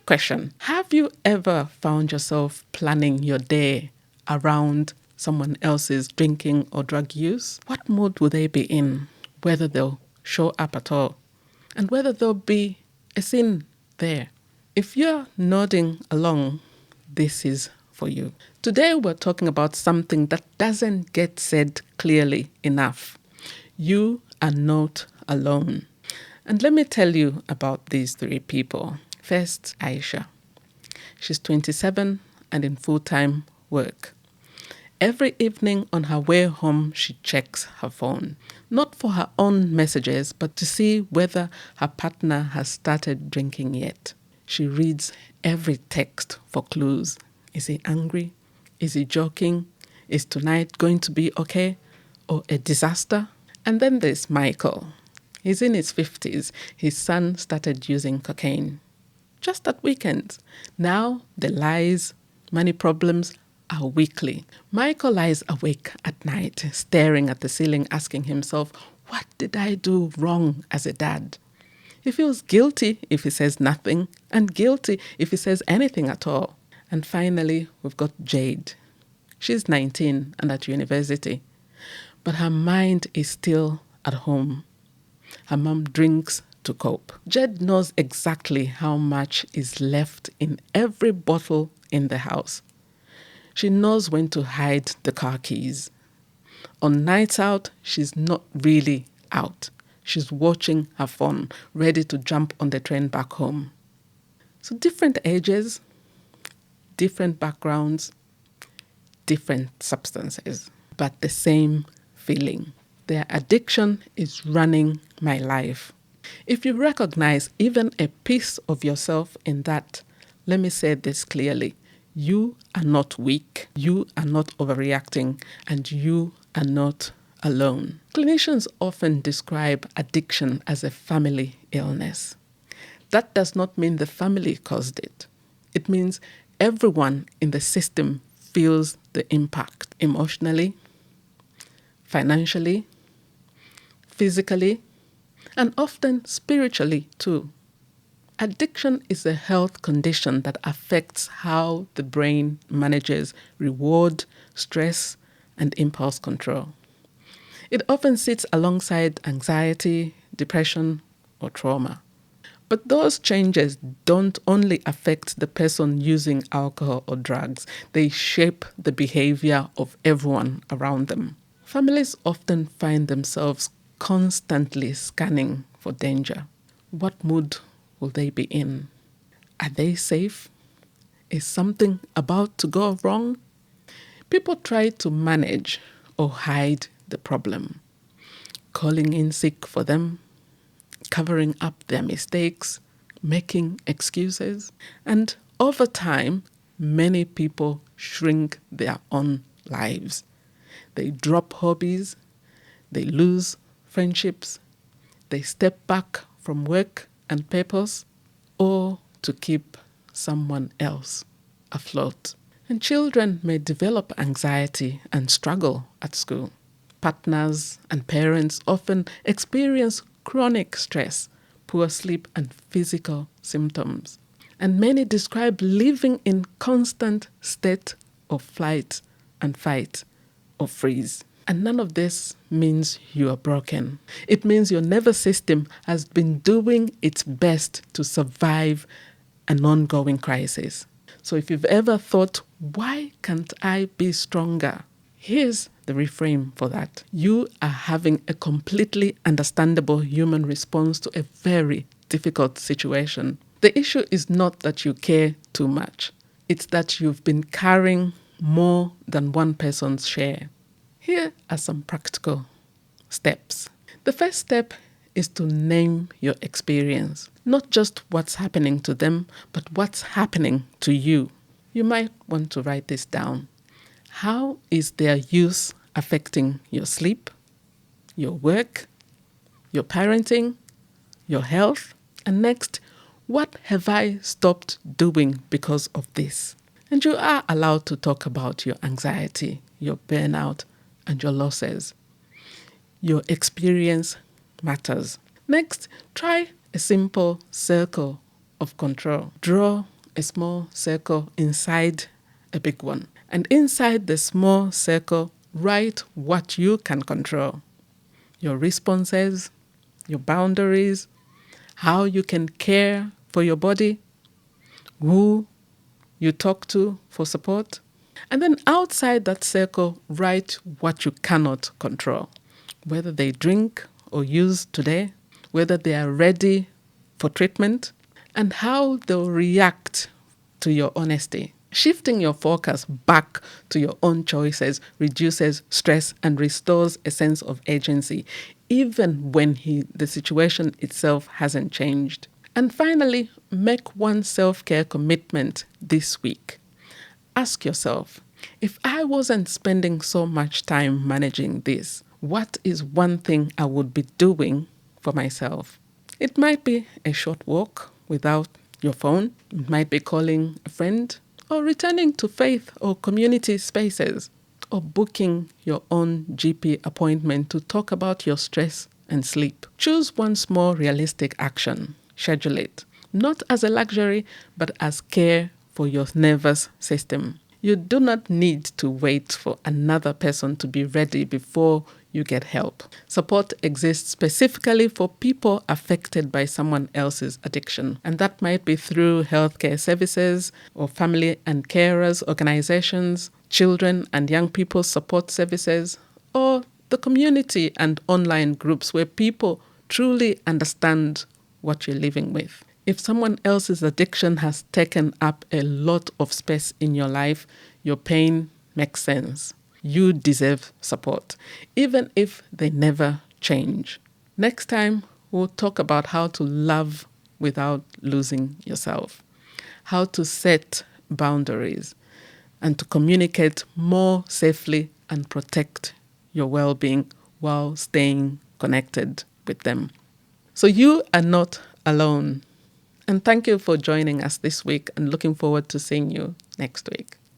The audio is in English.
Quick question. Have you ever found yourself planning your day around someone else's drinking or drug use? What mood will they be in? Whether they'll show up at all? And whether there'll be a scene there? If you're nodding along, this is for you. Today we're talking about something that doesn't get said clearly enough. You are not alone. And let me tell you about these three people. First, Aisha. She's 27 and in full-time work. Every evening on her way home, she checks her phone. Not for her own messages, but to see whether her partner has started drinking yet. She reads every text for clues. Is he angry? Is he joking? Is tonight going to be okay? Or a disaster? And then there's Michael. He's in his 50s. His son started using cocaine. Just at weekends. Now the lies, money problems are weekly. Michael lies awake at night, staring at the ceiling, asking himself, what did I do wrong as a dad? He feels guilty if he says nothing, and guilty if he says anything at all. And finally, we've got Jade. She's 19 and at university, but her mind is still at home. Her mom drinks to cope. Jade knows exactly how much is left in every bottle in the house. She knows when to hide the car keys. On nights out, she's not really out. She's watching her phone, ready to jump on the train back home. So different ages, different backgrounds, different substances, but the same feeling. Their addiction is running my life. If you recognize even a piece of yourself in that, let me say this clearly. You are not weak, you are not overreacting, and you are not alone. Clinicians often describe addiction as a family illness. That does not mean the family caused it. It means everyone in the system feels the impact emotionally, financially, physically, and often spiritually too. Addiction is a health condition that affects how the brain manages reward, stress, and impulse control. It often sits alongside anxiety, depression, or trauma. But those changes don't only affect the person using alcohol or drugs, they shape the behavior of everyone around them. Families often find themselves constantly scanning for danger. What mood will they be in? Are they safe? Is something about to go wrong? People try to manage or hide the problem, calling in sick for them, covering up their mistakes, making excuses. And over time, many people shrink their own lives. They drop hobbies, they lose friendships, they step back from work and purpose, or to keep someone else afloat. And children may develop anxiety and struggle at school. Partners and parents often experience chronic stress, poor sleep, and physical symptoms. And many describe living in constant state of flight and fight or freeze. And none of this means you are broken. It means your nervous system has been doing its best to survive an ongoing crisis. So if you've ever thought, why can't I be stronger? Here's the reframe for that. You are having a completely understandable human response to a very difficult situation. The issue is not that you care too much. It's that you've been carrying more than one person's share. Here are some practical steps. The first step is to name your experience. Not just what's happening to them, but what's happening to you. You might want to write this down. How is their use affecting your sleep, your work, your parenting, your health? And next, what have I stopped doing because of this? And you are allowed to talk about your anxiety, your burnout, and your losses. Your experience matters. Next, try a simple circle of control. Draw a small circle inside a big one. And inside the small circle, write what you can control. Your responses, your boundaries, how you can care for your body, who you talk to for support. And then outside that circle, write what you cannot control. Whether they drink or use today, whether they are ready for treatment, and how they'll react to your honesty. Shifting your focus back to your own choices reduces stress and restores a sense of agency, even when the situation itself hasn't changed. And finally, make one self-care commitment this week. Ask yourself, if I wasn't spending so much time managing this, what is one thing I would be doing for myself? It might be a short walk without your phone. It might be calling a friend, or returning to faith or community spaces, or booking your own GP appointment to talk about your stress and sleep. Choose one small realistic action. Schedule it, not as a luxury, but as care for your nervous system. You do not need to wait for another person to be ready before you get help. Support exists specifically for people affected by someone else's addiction. And that might be through healthcare services or family and carers organizations, children and young people support services, or the community and online groups where people truly understand what you're living with. If someone else's addiction has taken up a lot of space in your life, your pain makes sense. You deserve support, even if they never change. Next time, we'll talk about how to love without losing yourself, how to set boundaries, and to communicate more safely and protect your well-being while staying connected with them. So you are not alone. And thank you for joining us this week, and looking forward to seeing you next week.